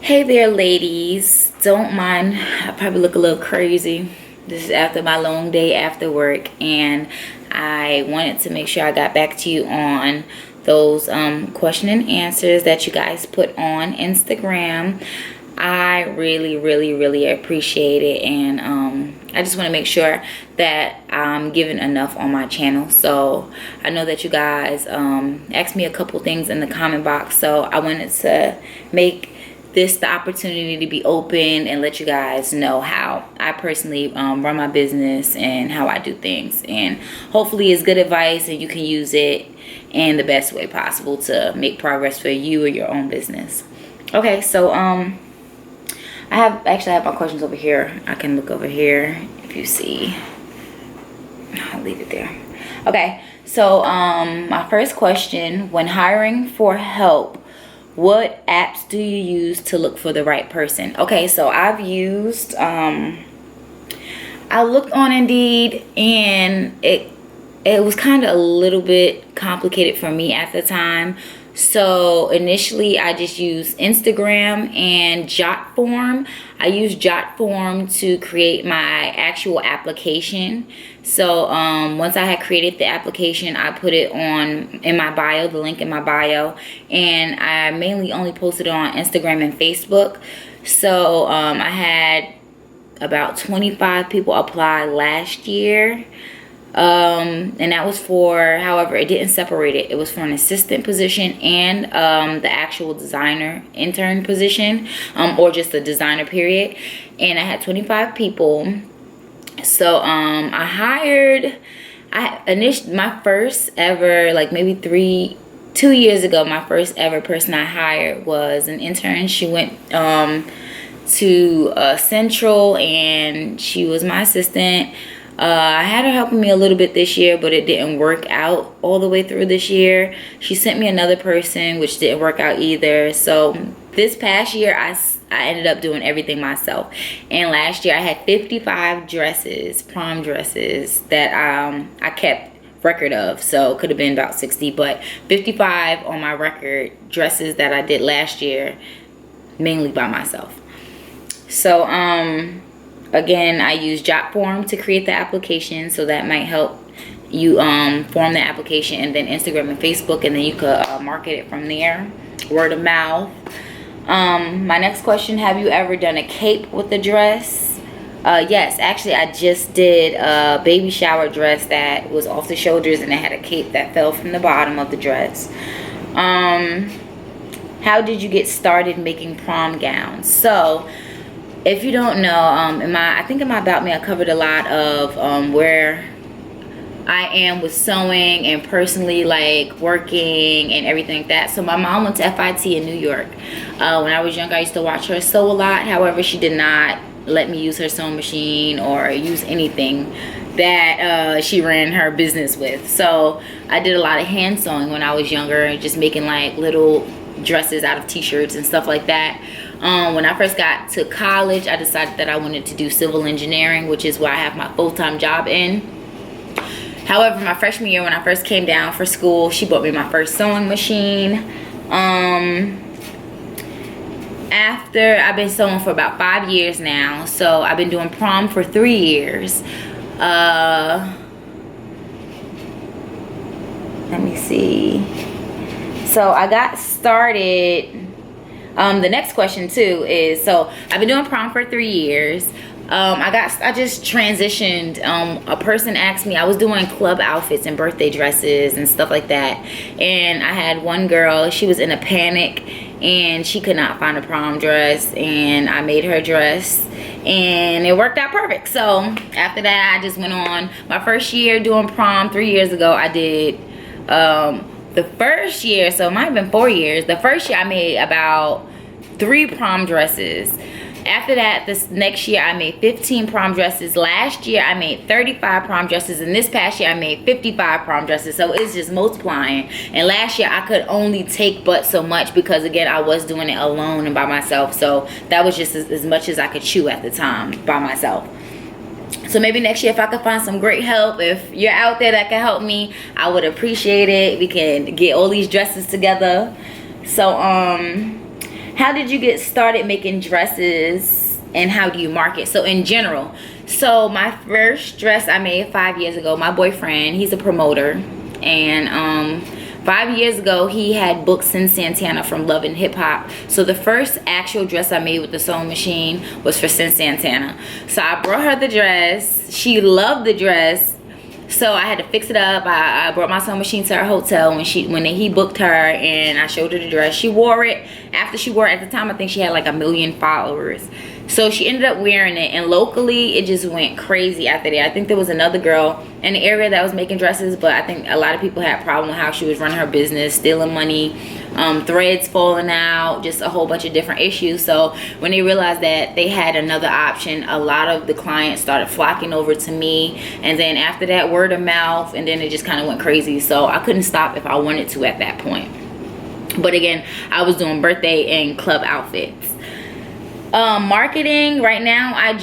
Hey there, ladies. Don't mind, I probably look a little crazy. This is after my long day after work, and I wanted to make sure I got back to you on those question and answers that you guys put on Instagram. I really appreciate it, and I just want to make sure that I'm giving enough on my channel. So I know that you guys asked me a couple things in the comment box, so I wanted to make this the opportunity to be open and let you guys know how I personally run my business and how I do things, and hopefully it's good advice and you can use it in the best way possible to make progress for you or your own business. Okay, so I have my questions over here. I can look over here if you see. I'll leave it there. Okay, so my first question: when hiring for help, what apps do you use to look for the right person? Okay, so I've used I looked on Indeed, and it was kind of a little bit complicated for me at the time. So initially I just used Instagram and Jotform. I used Jotform to create my actual application. So once I had created the application, I put it in my bio, the link in my bio, and I mainly only posted it on Instagram and Facebook. So I had about 25 people apply last year. And that was for, however, it didn't separate it. It was for an assistant position and the actual designer intern position, or just the designer period. And I had 25 people. So I hired, my first ever, like maybe 2 years ago, my first ever person I hired was an intern. She went to Central, and she was my assistant. I had her helping me a little bit this year, but it didn't work out all the way through this year. She sent me another person, which didn't work out either. So this past year, I ended up doing everything myself. And last year, I had 55 dresses, prom dresses, that I kept record of. So it could have been about 60, but 55 on my record, dresses that I did last year, mainly by myself. So, again, I use Jotform to create the application, so that might help you form the application, and then Instagram and Facebook, and then you could market it from there, word of mouth. My next question: have you ever done a cape with a dress? Yes, actually, I just did a baby shower dress that was off the shoulders, and it had a cape that fell from the bottom of the dress. How did you get started making prom gowns? So, if you don't know, I think in my About Me, I covered a lot of where I am with sewing and personally like working and everything like that. So my mom went to FIT in New York. When I was young, I used to watch her sew a lot. However, she did not let me use her sewing machine or use anything that she ran her business with. So I did a lot of hand sewing when I was younger, just making like little dresses out of t-shirts and stuff like that. When I first got to college, I decided that I wanted to do civil engineering, which is where I have my full-time job in. However, my freshman year, when I first came down for school, she bought me my first sewing machine. After, I've been sewing for about 5 years now, so I've been doing prom for 3 years. Let me see. So I got started. The next question too is, so I've been doing prom for 3 years. I just transitioned. A person asked me, I was doing club outfits and birthday dresses and stuff like that, and I had one girl, she was in a panic and she could not find a prom dress, and I made her dress and it worked out perfect. So after that, I just went on my first year doing prom 3 years ago. I did the first year, so it might have been 4 years. The first year I made about 3 prom dresses. After that, this next year I made 15 prom dresses. Last year I made 35 prom dresses, and this past year I made 55 prom dresses. So it's just multiplying. And last year I could only take but so much, because again, I was doing it alone and by myself. So that was just as much as I could chew at the time by myself. So maybe next year, if I could find some great help, if you're out there that can help me, I would appreciate it. We can get all these dresses together. So how did you get started making dresses and how do you market? So in general, so my first dress I made 5 years ago. My boyfriend, he's a promoter, and 5 years ago he had booked Sin Santana from Love and Hip Hop. So the first actual dress I made with the sewing machine was for Sin Santana. So I brought her the dress. She loved the dress. So I had to fix it up. I brought my sewing machine to her hotel when he booked her, and I showed her the dress. She wore it. After she wore it, at the time I think she had like 1 million followers. So she ended up wearing it, and locally it just went crazy after that. I think there was another girl in the area that was making dresses, but I think a lot of people had a problem with how she was running her business, stealing money, threads falling out, just a whole bunch of different issues. So when they realized that they had another option, a lot of the clients started flocking over to me, and then after that, word of mouth, and then it just kind of went crazy. So I couldn't stop if I wanted to at that point. But again, I was doing birthday and club outfits. Marketing right now, I'm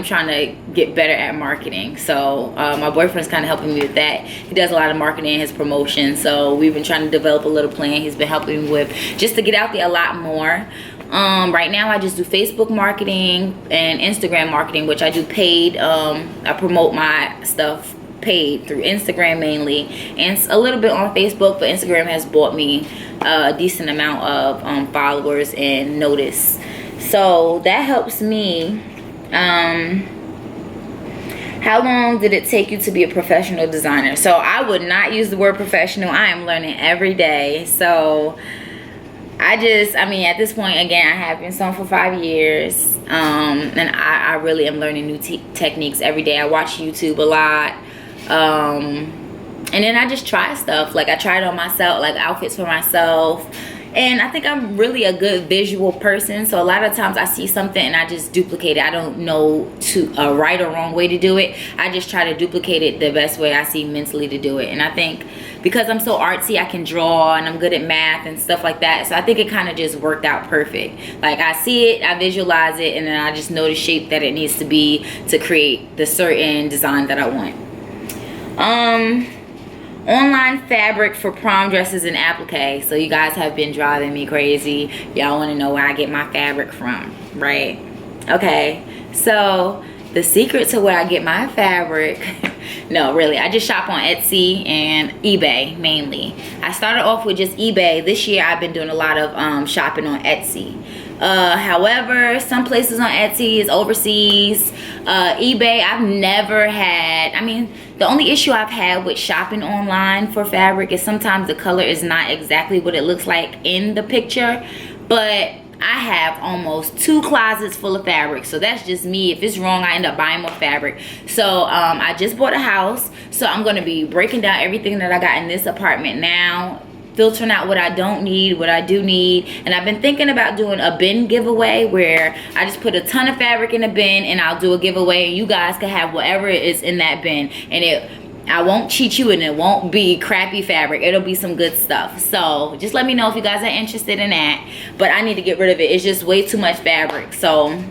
trying to get better at marketing. So my boyfriend's kind of helping me with that. He does a lot of marketing in his promotion, so we've been trying to develop a little plan. He's been helping me with just to get out there a lot more. Right now I just do Facebook marketing and Instagram marketing, which I do paid. I promote my stuff paid through Instagram mainly, and a little bit on Facebook, but Instagram has bought me a decent amount of followers and notice, so that helps me. How long did it take you to be a professional designer? So I would not use the word professional. I am learning every day. So I mean, at this point, again, I have been sewing for 5 years, and I really am learning new techniques every day. I watch YouTube a lot. And then I just try stuff. Like I tried on myself, like outfits for myself, and I think I'm really a good visual person, so a lot of times I see something and I just duplicate it. I don't know a right or wrong way to do it. I just try to duplicate it the best way I see mentally to do it. And I think because I'm so artsy, I can draw, and I'm good at math and stuff like that, so I think it kind of just worked out perfect. Like I see it, I visualize it, and then I just know the shape that it needs to be to create the certain design that I want. Online fabric for prom dresses and applique. So you guys have been driving me crazy. Y'all want to know where I get my fabric from, right? Okay, so the secret to where I get my fabric no, really, I just shop on Etsy and eBay mainly. I started off with just eBay. This year I've been doing a lot of shopping on Etsy. However, some places on Etsy is overseas. eBay, I've never had, I mean, the only issue I've had with shopping online for fabric is sometimes the color is not exactly what it looks like in the picture, but I have almost 2 closets full of fabric, so that's just me. If it's wrong, I end up buying more fabric. So I just bought a house, so I'm going to be breaking down everything that I got in this apartment now, filtering out what I don't need, what I do need. And I've been thinking about doing a bin giveaway where I just put a ton of fabric in a bin and I'll do a giveaway, and you guys can have whatever is in that bin, and I won't cheat you, and it won't be crappy fabric. It'll be some good stuff. So just let me know if you guys are interested in that. But I need to get rid of it. It's just way too much fabric. So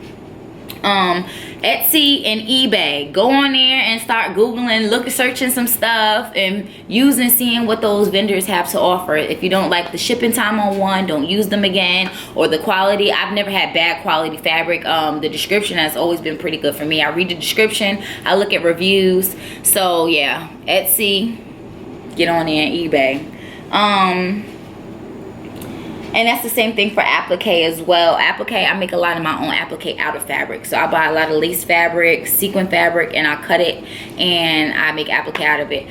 Etsy and eBay, go on there and start Googling, searching some stuff and seeing what those vendors have to offer. If you don't like the shipping time on one, don't use them again. Or the quality, I've never had bad quality fabric. The description has always been pretty good for me. I read the description, I look at reviews. So yeah, Etsy, get on there, and eBay. And that's the same thing for applique as well. Applique, I make a lot of my own applique out of fabric. So I buy a lot of lace fabric, sequin fabric, and I cut it and I make applique out of it.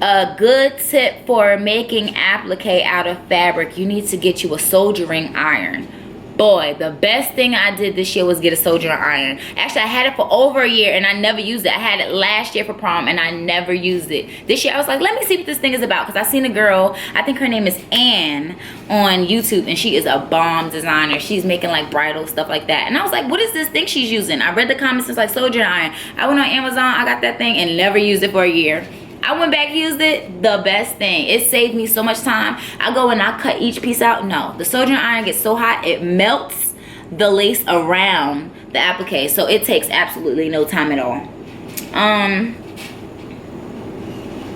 A good tip for making applique out of fabric, you need to get you a soldering iron. Boy, the best thing I did this year was get a soldering iron. Actually, I had it for over a year and I never used it. I had it last year for prom and I never used it. This year I was like, let me see what this thing is about, because I seen a girl, I think her name is Ann, on YouTube, and she is a bomb designer. She's making like bridal stuff like that, and I was like, what is this thing she's using? I read the comments, it's like soldering iron. I went on Amazon, I got that thing and never used it for a year. I went back, used it, the best thing. It saved me so much time. I go and I cut each piece out. No, the soldering iron gets so hot, it melts the lace around the applique. So it takes absolutely no time at all.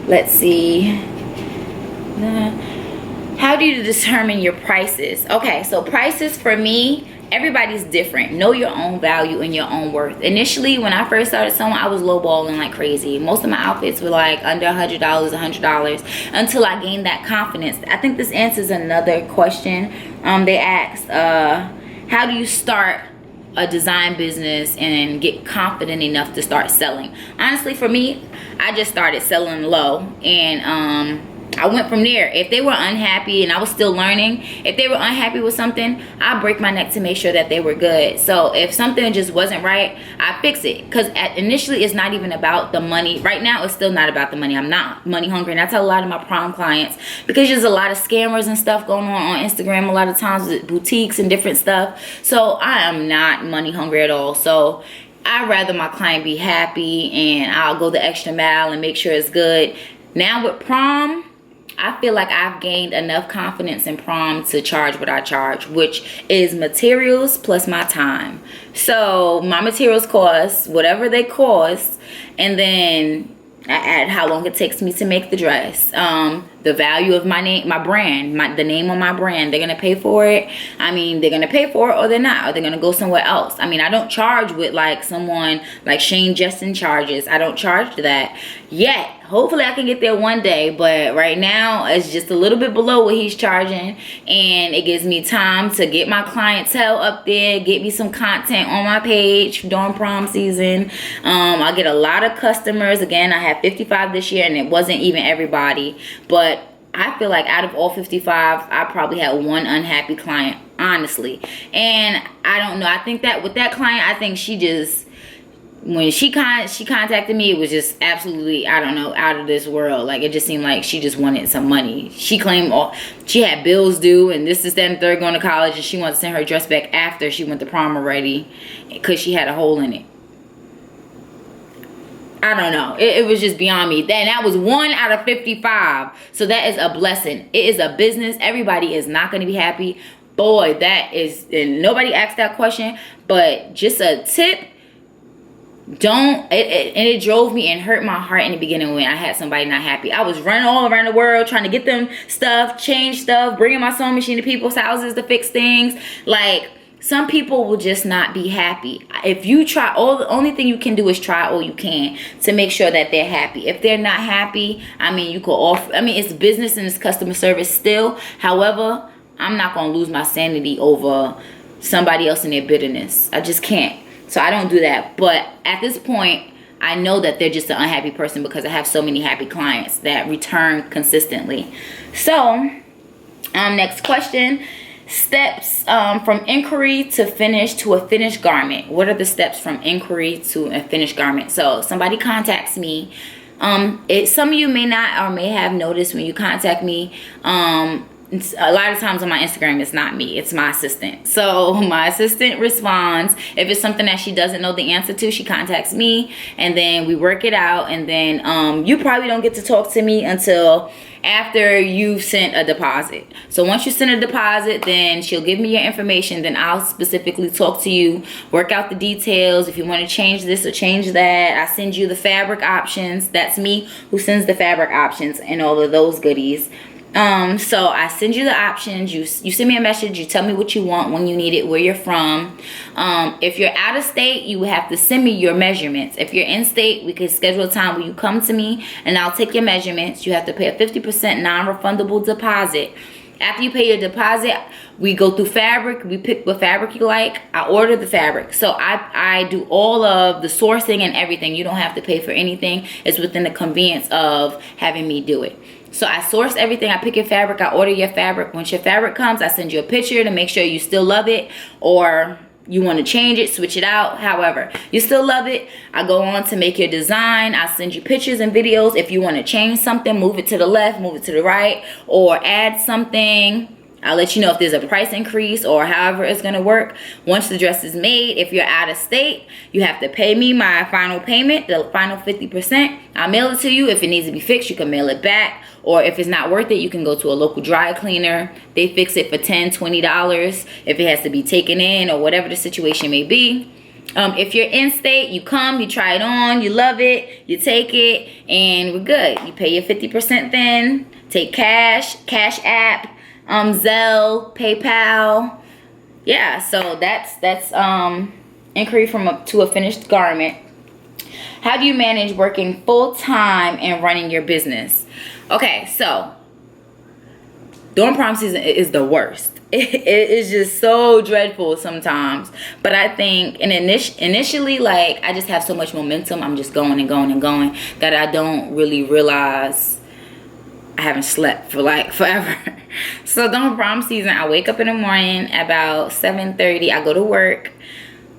Let's see. How do you determine your prices? Okay, so prices for me, everybody's different. Know your own value and your own worth. Initially, when I first started sewing, I was lowballing like crazy. Most of my outfits were like under $100 until I gained that confidence. I think this answers another question. They asked, how do you start a design business and get confident enough to start selling? Honestly, for me, I just started selling low, and I went from there. If they were unhappy, and I was still learning, if they were unhappy with something, I break my neck to make sure that they were good. So if something just wasn't right, I fix it. Because initially, it's not even about the money. Right now, it's still not about the money. I'm not money hungry. And I tell a lot of my prom clients, because there's a lot of scammers and stuff going on Instagram a lot of times with boutiques and different stuff. So I am not money hungry at all. So I'd rather my client be happy, and I'll go the extra mile and make sure it's good. Now with prom, I feel like I've gained enough confidence in prom to charge what I charge, which is materials plus my time. So my materials cost whatever they cost, and then I add how long it takes me to make the dress. The value of my name, my brand, the name on my brand. They're gonna pay for it. I mean, they're gonna pay for it, or they're not, or they're gonna go somewhere else. I mean, I don't charge with like someone like Shane Justin charges. I don't charge that yet. Hopefully I can get there one day, but right now it's just a little bit below what he's charging, and it gives me time to get my clientele up there, get me some content on my page during prom season. I get a lot of customers. Again, I had 55 this year, and it wasn't even everybody, but I feel like out of all 55, I probably had one unhappy client, honestly. And I don't know, I think that with that client, I think she just, when she contacted me, it was just absolutely, I don't know, out of this world. Like, it just seemed like she just wanted some money. She claimed she had bills due, and this is that and third, going to college, and she wanted to send her dress back after she went to prom already because she had a hole in it. I don't know. It was just beyond me. That was 1 out of 55. So that is a blessing. It is a business. Everybody is not going to be happy. Boy, that is, and nobody asked that question, but just a tip. It drove me and hurt my heart in the beginning when I had somebody not happy. I was running all around the world trying to get them stuff, change stuff, bringing my sewing machine to people's houses to fix things. Like, some people will just not be happy. If you try, the only thing you can do is try all you can to make sure that they're happy. If they're not happy, I mean, you could offer, I mean, it's business and it's customer service still. However, I'm not going to lose my sanity over somebody else and their bitterness. I just can't. So I don't do that. But at this point, I know that they're just an unhappy person because I have so many happy clients that return consistently. So, next question. Steps from inquiry to finish to a finished garment. What are the steps from inquiry to a finished garment? So somebody contacts me. Some of you may not or may have noticed when you contact me, a lot of times on my Instagram, it's not me, it's my assistant. So my assistant responds. If it's something that she doesn't know the answer to, she contacts me, and then we work it out. And then you probably don't get to talk to me until after you've sent a deposit. So once you send a deposit, then she'll give me your information. Then I'll specifically talk to you, work out the details. If you want to change this or change that, I send you the fabric options. That's me who sends the fabric options and all of those goodies. So I send you the options. You send me a message. You tell me what you want, when you need it, where you're from. If you're out of state, you have to send me your measurements. If you're in state, we can schedule a time where you come to me and I'll take your measurements. You have to pay a 50% non-refundable deposit. After you pay your deposit, we go through fabric. We pick what fabric you like. I order the fabric. So I do all of the sourcing and everything. You don't have to pay for anything. It's within the convenience of having me do it. So I source everything. I pick your fabric. I order your fabric. Once your fabric comes, I send you a picture to make sure you still love it, or you want to change it, switch it out. However, you still love it. I go on to make your design. I send you pictures and videos. If you want to change something, move it to the left, move it to the right, or add something, I'll let you know if there's a price increase or however it's going to work. Once the dress is made, if you're out of state, you have to pay me my final payment, the final 50%. I'll mail it to you. If it needs to be fixed, you can mail it back. Or if it's not worth it, you can go to a local dry cleaner. They fix it for $10, $20 if it has to be taken in or whatever the situation may be. If you're in state, you come, you try it on, you love it, you take it, and we're good. You pay your 50% then, take cash app. Zelle, PayPal. Yeah, so that's inquiry to a finished garment. How do you manage working full-time and running your business? Okay, so during prom season is the worst. It is just so dreadful sometimes. But I think initially, like, I just have so much momentum. I'm just going and going and going that I don't really realize I haven't slept for like forever. So during prom season, I wake up in the morning about 7:30. I go to work.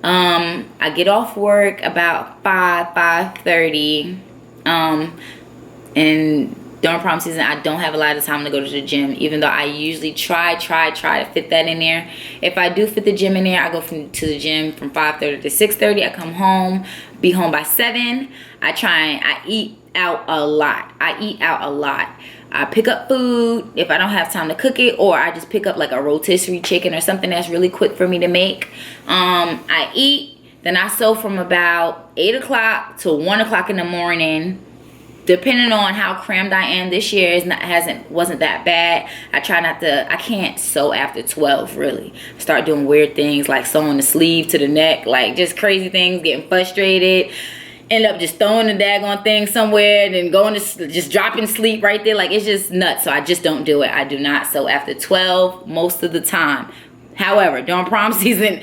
I get off work about 5:30. And during prom season, I don't have a lot of time to go to the gym, even though I usually try to fit that in there. If I do fit the gym in there, I go to the gym from 5:30 to 6:30. I come home, be home by 7. I eat out a lot. I pick up food if I don't have time to cook it, or I just pick up like a rotisserie chicken or something that's really quick for me to make. I eat, then I sew from about 8 o'clock to 1 o'clock in the morning. Depending on how crammed I am this year, wasn't that bad. I can't sew after 12 really. Start doing weird things like sewing the sleeve to the neck, like just crazy things, getting frustrated. End up just throwing the daggone thing somewhere, then going to just dropping sleep right there. Like, it's just nuts. So I just don't do it. I do not sew after 12 most of the time. However, during prom season,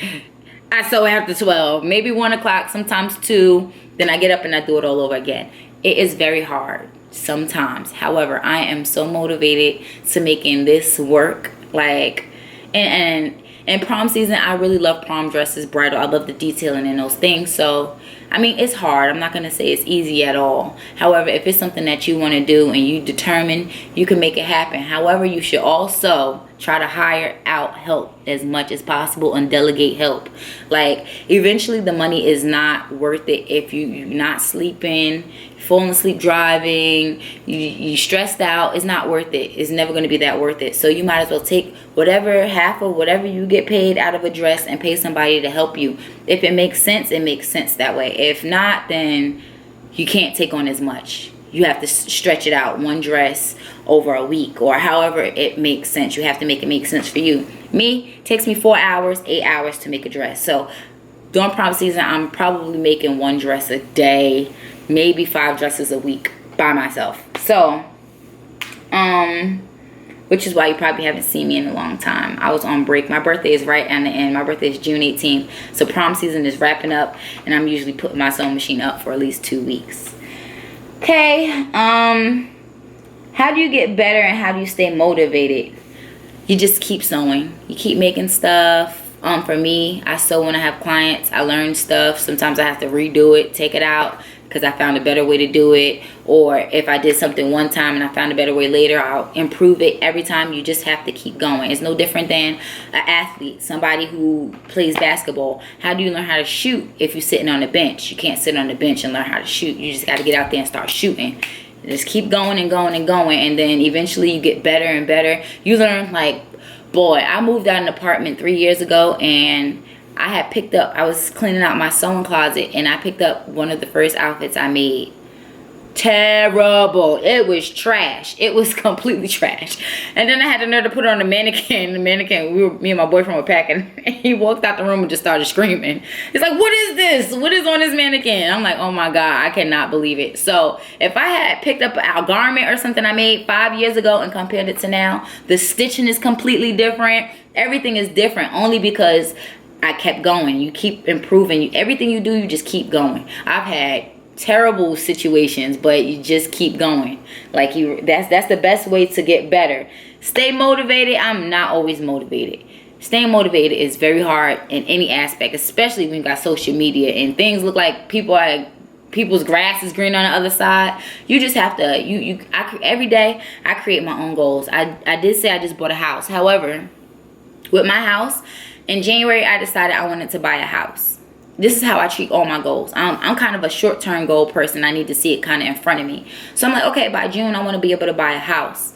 I sew after 12, maybe 1 o'clock, sometimes 2. Then I get up and I do it all over again. It is very hard sometimes. However, I am so motivated to making this work. Like, and prom season, I really love prom dresses, bridal. I love the detailing in those things. So, I mean, it's hard. I'm not going to say it's easy at all. However, if it's something that you want to do and you determine, you can make it happen. However, you should also try to hire out help as much as possible and delegate help. Like, eventually the money is not worth it if you're not sleeping, falling asleep driving, you stressed out. It's not worth it. It's never going to be that worth it. So you might as well take half of whatever you get paid out of a dress and pay somebody to help you. If it makes sense, it makes sense that way. If not, then you can't take on as much. You have to stretch it out, one dress over a week, or however it makes sense. You have to make it make sense for you. Me, takes me 4 hours, 8 hours to make a dress. So during prom season, I'm probably making 1 dress a day, maybe 5 dresses a week by myself. So, which is why you probably haven't seen me in a long time. I was on break. My birthday is right at the end. My birthday is June 18th. So prom season is wrapping up, and I'm usually putting my sewing machine up for at least 2 weeks. Okay, how do you get better and how do you stay motivated? You just keep sewing. You keep making stuff. For me, I sew when I have clients. I learn stuff. Sometimes I have to redo it, take it out, because I found a better way to do it. Or if I did something one time and I found a better way later, I'll improve it every time. You just have to keep going. It's no different than an athlete, somebody who plays basketball. How do you learn how to shoot if you're sitting on the bench? You can't sit on the bench and learn how to shoot. You just got to get out there and start shooting. Just keep going and going and going, and then eventually you get better and better. You learn, like, boy, I moved out of an apartment 3 years ago, and I was cleaning out my sewing closet, and I picked up one of the first outfits I made. Terrible. It was trash. It was completely trash. And then I had the nerve to put it on the mannequin. Me and my boyfriend were packing, and he walked out the room and just started screaming. He's like, what is this? What is on this mannequin? I'm like, oh my God, I cannot believe it. So if I had picked up a garment or something I made 5 years ago and compared it to now, the stitching is completely different. Everything is different only because I kept going. You keep improving. Everything you do, you just keep going. I've had terrible situations, but you just keep going. Like, that's the best way to get better. Stay motivated. I'm not always motivated. Staying motivated is very hard in any aspect, especially when you got social media and things look like people's grass is green on the other side. You just have to every day I create my own goals. I did say I just bought a house. However, with my house, in January I decided I wanted to buy a house. This is how I treat all my goals. I'm kind of a short-term goal person. I need to see it kind of in front of me. So I'm like, okay, by June, I want to be able to buy a house.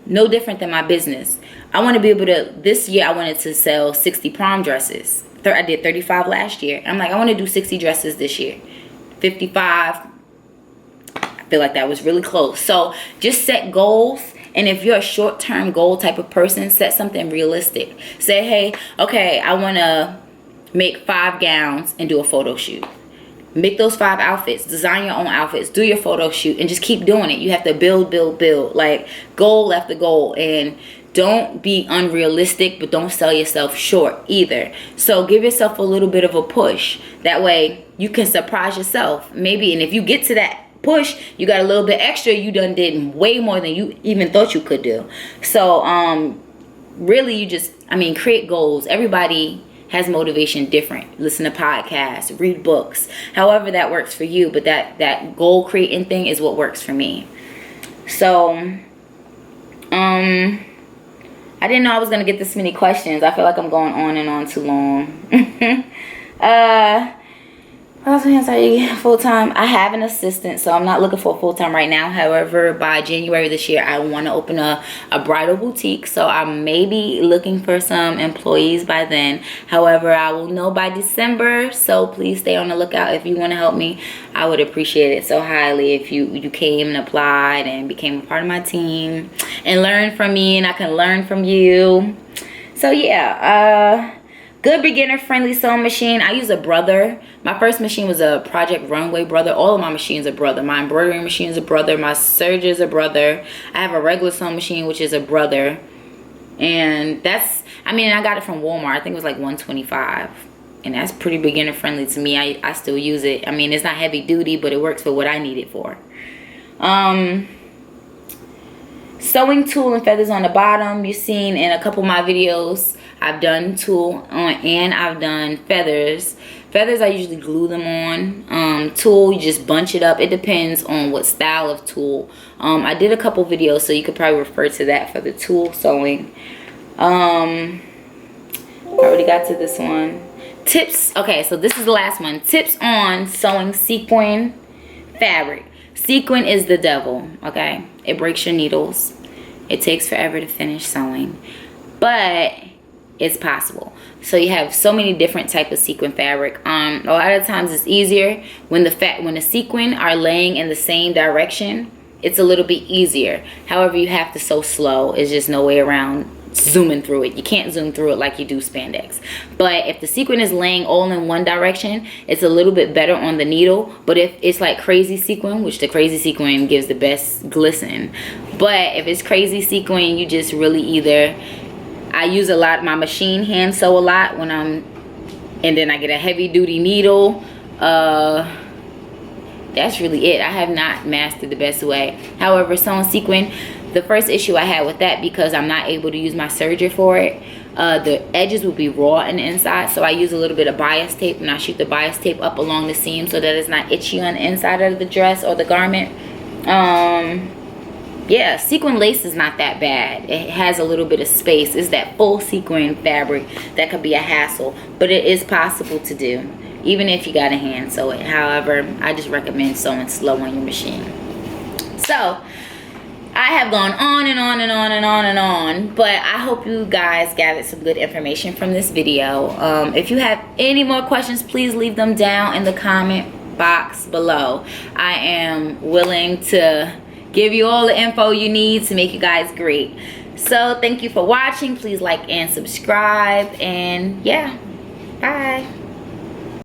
No different than my business. I want to be able to, this year, I wanted to sell 60 prom dresses. I did 35 last year. I'm like, I want to do 60 dresses this year. 55. I feel like that was really close. So just set goals And if you're a short-term goal type of person, set something realistic. Say, hey, okay, I want to make 5 gowns and do a photo shoot. Make those 5 outfits, design your own outfits, do your photo shoot, and just keep doing it. You have to build, like goal after goal. And don't be unrealistic, but don't sell yourself short either. So give yourself a little bit of a push. That way you can surprise yourself. Maybe, and if you get to that push, you got a little bit extra, you done did way more than you even thought you could do. So really, you just, create goals. Everybody has motivation different. Listen to podcasts, read books, however that works for you. But that goal creating thing is what works for me. So I didn't know I was going to get this many questions. I feel like I'm going on and on too long. I was going to say full-time. I have an assistant, so I'm not looking for full-time right now. However, by January this year, I want to open a bridal boutique. So I may be looking for some employees by then. However, I will know by December. So please stay on the lookout. If you want to help me, I would appreciate it so highly if you came and applied and became a part of my team and learned from me, and I can learn from you. So yeah, good beginner friendly sewing machine. I use a Brother. My first machine was a Project Runway Brother. All of my machines are Brother. My embroidery machine is a Brother. My serge is a Brother. I have a regular sewing machine, which is a Brother. And that's, I got it from Walmart. I think it was like $125. And that's pretty beginner friendly to me. I still use it. It's not heavy duty, but it works for what I need it for. Sewing tool and feathers on the bottom. You've seen in a couple of my videos, I've done tool on and I've done feathers. Feathers, I usually glue them on. Tool, you just bunch it up. It depends on what style of tool. I did a couple videos, so you could probably refer to that for the tool sewing. I already got to this one. Tips. Okay, so this is the last one. Tips on sewing sequin fabric. Sequin is the devil, okay? It breaks your needles. It takes forever to finish sewing, but it's possible. So you have so many different types of sequin fabric. A lot of times it's easier when the sequin are laying in the same direction. It's a little bit easier. However, you have to sew slow. It's just no way around zooming through it. You can't zoom through it like you do spandex. But if the sequin is laying all in one direction, it's a little bit better on the needle. But if it's like crazy sequin, which the crazy sequin gives the best glisten, but if it's crazy sequin, you just really either, I use a lot, my machine hand sew a lot when and then I get a heavy duty needle. That's really it. I have not mastered the best way. However, sewing sequin, the first issue I had with that, because I'm not able to use my serger for it, the edges will be raw on the inside, so I use a little bit of bias tape, and I shoot the bias tape up along the seam so that it's not itchy on the inside of the dress or the garment. Yeah, sequin lace is not that bad. It has a little bit of space. It's that full sequin fabric that could be a hassle, but it is possible to do, even if you got a hand sew it. However, I just recommend sewing slow on your machine. So I have gone on and on and on and on and on, but I hope you guys gathered some good information from this video. If you have any more questions, please leave them down in the comment box below. I am willing to give you all the info you need to make you guys great. So thank you for watching. Please like and subscribe, and yeah, bye.